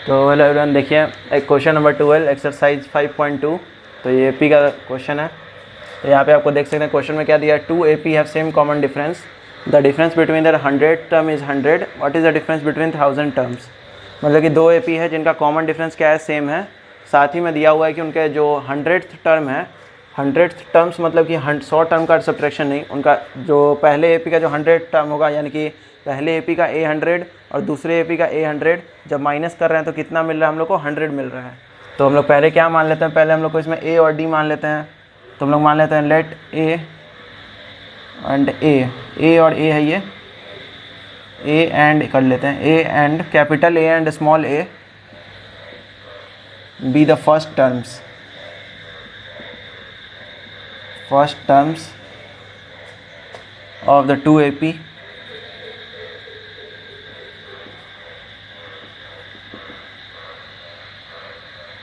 तो hello everyone, देखिए एक क्वेश्चन नंबर 12 एक्सरसाइज 5.2। तो ये एपी का क्वेश्चन है। तो यहाँ पे आपको देख सकते हैं क्वेश्चन में क्या दिया है, 2 AP have same common difference, the difference between their 100 term is 100, what is the difference between 1000 terms. मतलब कि 2 AP है जिनका कॉमन डिफरेंस क्या है, सेम है। साथ ही में दिया हुआ है कि उनके जो 100th टर्म है, 100th टर्म्स मतलब कि 100 टर्म का सब्ट्रैक्शन नहीं, उनका जो पहले AP का जो 100 टर्म होगा, यानी कि पहले AP का A100 और दूसरे AP का A100 जब माइनस कर रहे हैं तो कितना मिल रहा है हम लोग को, 100 मिल रहा है। तो हम लोग पहले क्या मान लेते हैं, पहले हम लोग को इसमें A और D मान लेते हैं। तो हम लोग मान लेते हैं लेट A एंड A और A है, ये A एंड कर लेते हैं, A and capital A and small a be the first terms of the 2 AP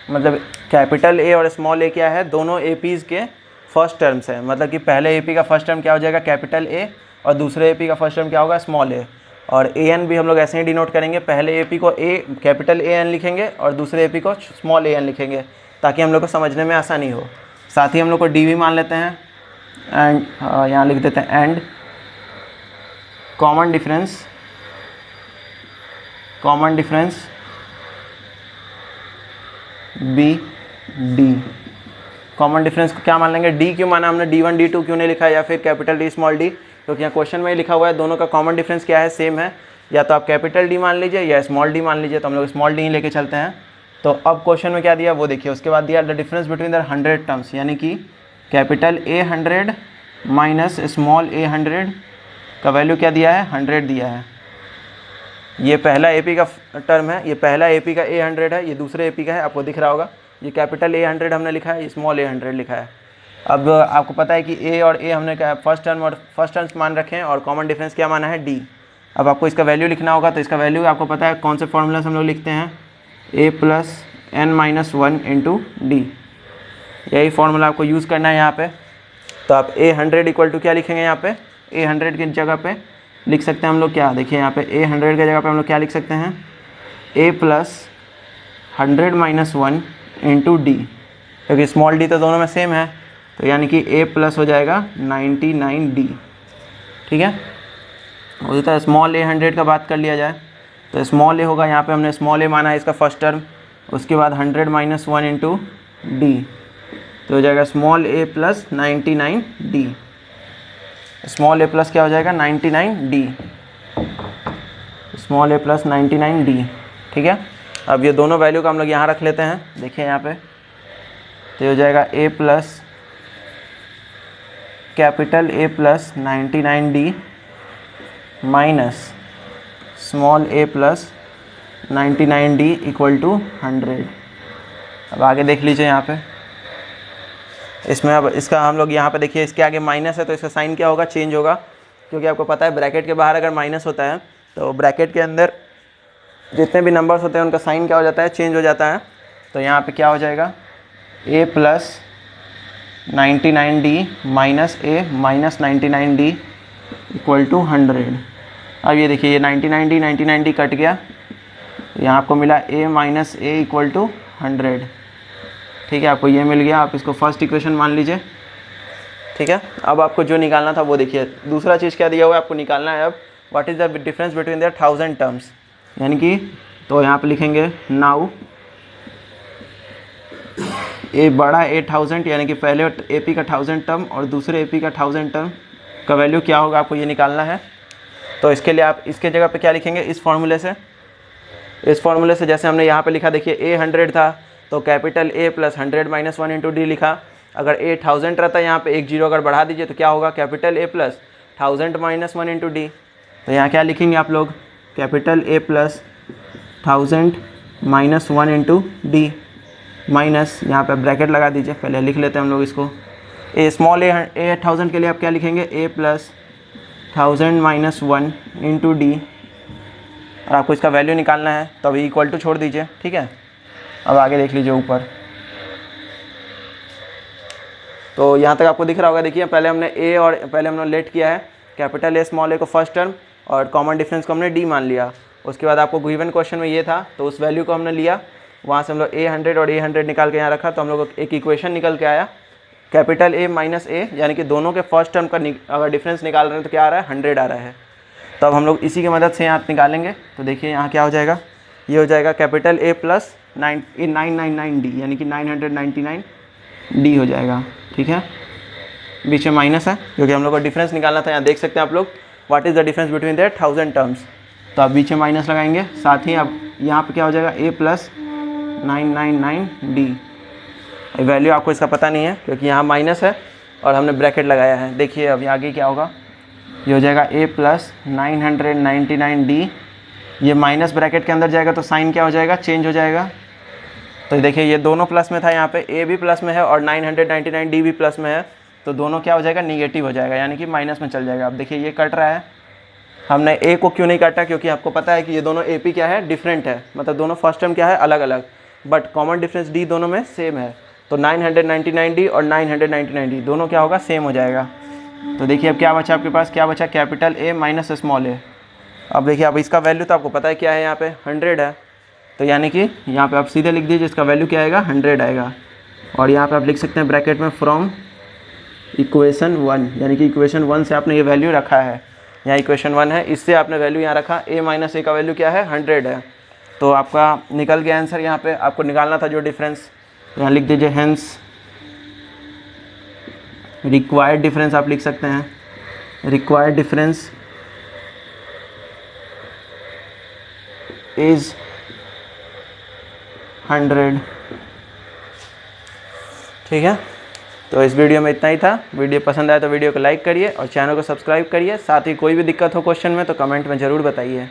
मतलब कैपिटल A और स्मॉल a क्या है, दोनों APs के फर्स्ट टर्म्स हैं। मतलब कि पहले AP का फर्स्ट टर्म क्या हो जाएगा, कैपिटल A, और दूसरे AP का फर्स्ट टर्म क्या होगा, स्मॉल a। और AN भी हम लोग ऐसे ही डिनोट करेंगे, पहले AP को A कैपिटल AN लिखेंगे और दूसरे AP को स्मॉल AN लिखेंगे, ताकि हम लोग को समझने में आसानी हो। साथ ही हम लोग को D भी मान लेते हैं एंड यहाँ लिख देते हैं and common difference be D. Common difference को क्या मान लेंगे, डी क्यों माना हमने, D1 D2 क्यों नहीं लिखा या फिर कैपिटल D स्मॉल d, क्योंकि यहाँ क्वेश्चन में ही लिखा हुआ है दोनों का कॉमन डिफरेंस क्या है, सेम है। या तो आप कैपिटल D मान लीजिए या स्मॉल d मान लीजिए, तो हम लोग स्मॉल d ही लेके चलते हैं। तो अब क्वेश्चन में क्या दिया वो देखिए। उसके बाद दिया the difference between the 100 terms, यानी कि capital A100 minus small A100 का वैल्यू क्या दिया है, 100 दिया है। ये पहला AP का टर्म है, ये पहला AP का A100 है, ये दूसरे AP का है, आपको दिख रहा होगा। ये कैपिटल A100 हमने लिखा है, ये स्मॉल A100 लिखा है। अब आपको पता है कि A और A हमने क्या फर्स्ट टर्म्स मान रखे हैं और कॉमन डिफरेंस क्या माना है, D। अब आपको इसका वैल्यू लिखना होगा, तो इसका वैल्यू आपको पता है कौन से फॉर्मूला से हम लोग लिखते हैं, A + n-1 × D। यही फॉर्मूला आपको यूज़ करना है यहाँ पे। तो आप A100 इक्वल टू क्या लिखेंगे, यहाँ पे A100 की जगह पे लिख सकते हैं हम लोग क्या, देखिए यहाँ पे A100 की जगह पे हम लोग क्या लिख सकते हैं, A + 100 - 1 × D, क्योंकि स्मॉल d तो दोनों में सेम है। तो यानी कि A प्लस हो जाएगा 99D। ठीक है, उसी तरह स्मॉल A100 का बात कर लिया जाए, तो स्मॉल a होगा, यहाँ पे हमने स्मॉल a माना है इसका फर्स्ट टर्म। उसके बाद 100 - 1 × D, तो हो जाएगा small a + 99D। Small a plus क्या हो जाएगा, 99D, स्मॉल a + 99D। ठीक है, अब ये दोनों वैल्यू का हम लोग यहाँ रख लेते हैं, देखिए यहाँ पे। तो हो जाएगा A + capital A + 99D minus small a + 99D equal to 100। अब आगे देख लीजिए यहाँ पे, इसमें अब इसका हम लोग यहाँ पे देखिए, इसके आगे माइनस है तो इसका साइन क्या होगा, चेंज होगा। क्योंकि आपको पता है ब्रैकेट के बाहर अगर माइनस होता है तो ब्रैकेट के अंदर जितने भी नंबर्स होते हैं उनका साइन क्या हो जाता है, चेंज हो जाता है। तो यहाँ पे क्या हो जाएगा, A + 99D minus A - 99D equal to 100। अब ये देखिए, ये 99D कट गया, यहाँ आपको मिला A - A इक्वल टू 100। ठीक है, आपको ये मिल गया, आप इसको फर्स्ट इक्वेशन मान लीजिए। ठीक है, अब आपको जो निकालना था वो देखिए, दूसरा चीज़ क्या दिया हुआ है आपको निकालना है। अब what is the difference between their 1000 terms, यानी कि तो यहाँ पे लिखेंगे नाउ ए बड़ा A1000, यानी कि पहले AP का 1000 टर्म और दूसरे AP का 1000 टर्म का वैल्यू क्या होगा, आपको ये निकालना है। तो इसके लिए आप इसके जगह पे क्या लिखेंगे, इस फॉर्मूले से जैसे हमने यहाँ पे लिखा, देखिए A100 था तो कैपिटल A + 100 - 1 × D लिखा। अगर A1000 रहता है, यहाँ पे एक जीरो अगर बढ़ा दीजिए तो क्या होगा, कैपिटल A + 1000 - 1 × D। तो यहाँ क्या लिखेंगे आप लोग, कैपिटल A + 1000 - 1 × D माइनस, यहाँ पे ब्रैकेट लगा दीजिए, पहले लिख लेते हैं हम लोग इसको। स्मॉल A1000 के लिए आप क्या लिखेंगे, A + 1000 - 1 × D, और आपको इसका वैल्यू निकालना है, तो अभी इक्वल टू छोड़ दीजिए। ठीक है, अब आगे देख लीजिए ऊपर। तो यहाँ तक आपको दिख रहा होगा, देखिए पहले हमने लेट किया है कैपिटल A स्मॉल a को फर्स्ट टर्म और कॉमन डिफरेंस को हमने D मान लिया। उसके बाद आपको गिवन क्वेश्चन में ये था, तो उस वैल्यू को हमने लिया, वहाँ से हम लोग A100 और A100 निकाल के यहाँ रखा, तो हम लोग को एक इक्वेशन निकल के आया कैपिटल A माइनस A, यानी कि दोनों के फर्स्ट टर्म का अगर डिफरेंस निकाल रहे हैं तो क्या आ रहा है, 100 आ रहा है। तो अब हम लोग इसी की मदद से यहाँ निकालेंगे। तो देखिए यहाँ क्या हो जाएगा, ये हो जाएगा कैपिटल A प्लस 999D, यानी कि 999D हो जाएगा। ठीक है, बीच में माइनस है क्योंकि हम लोग को डिफरेंस निकालना था। यहाँ देख सकते हैं आप लोग, what is the difference between their 1000 terms. तो आप बीच में माइनस लगाएंगे, साथ ही अब यहाँ पे क्या हो जाएगा A प्लस 999D। वैल्यू आपको इसका पता नहीं है क्योंकि यहाँ माइनस है और हमने ब्रैकेट लगाया है। देखिए अब आगे क्या होगा, ये हो जाएगा A प्लस 999D, ये माइनस ब्रैकेट के अंदर जाएगा तो साइन क्या हो जाएगा, चेंज हो जाएगा। तो देखिए ये दोनों प्लस में था, यहाँ पे A भी प्लस में है और 999D भी प्लस में है, तो दोनों क्या हो जाएगा, निगेटिव हो जाएगा, यानी कि माइनस में चल जाएगा। अब देखिए ये कट रहा है, हमने A को क्यों नहीं काटा, क्योंकि आपको पता है कि ये दोनों AP क्या है, डिफरेंट है, मतलब दोनों फर्स्ट टर्म क्या है, अलग अलग, बट कॉमन डिफरेंस D दोनों में सेम है। तो 999D और 999D दोनों क्या होगा, सेम हो जाएगा। तो देखिए अब क्या बचा आपके पास, क्या बचा, capital A minus small a। अब देखिए अब इसका वैल्यू तो आपको पता है क्या है, यहाँ पे 100 है, तो यानी कि यहाँ पे आप सीधे लिख दीजिए इसका वैल्यू क्या आएगा, 100 आएगा। और यहाँ पे आप लिख सकते हैं ब्रैकेट में फ्रॉम इक्वेशन 1, यानी कि इक्वेशन 1 से आपने ये वैल्यू रखा है, यहाँ इक्वेशन 1 है, इससे आपने वैल्यू यहाँ रखा, A माइनस A का वैल्यू क्या है, 100 है। तो आपका निकल गया आंसर। यहाँ पे आपको निकालना था जो डिफरेंस, यहाँ लिख दीजिए हेंस रिक्वायर्ड डिफरेंस, आप लिख सकते हैं रिक्वायर्ड डिफरेंस इज 100। ठीक है, तो इस वीडियो में इतना ही था। वीडियो पसंद आया तो वीडियो को लाइक करिए और चैनल को सब्सक्राइब करिए। साथ ही कोई भी दिक्कत हो क्वेश्चन में तो कमेंट में ज़रूर बताइए।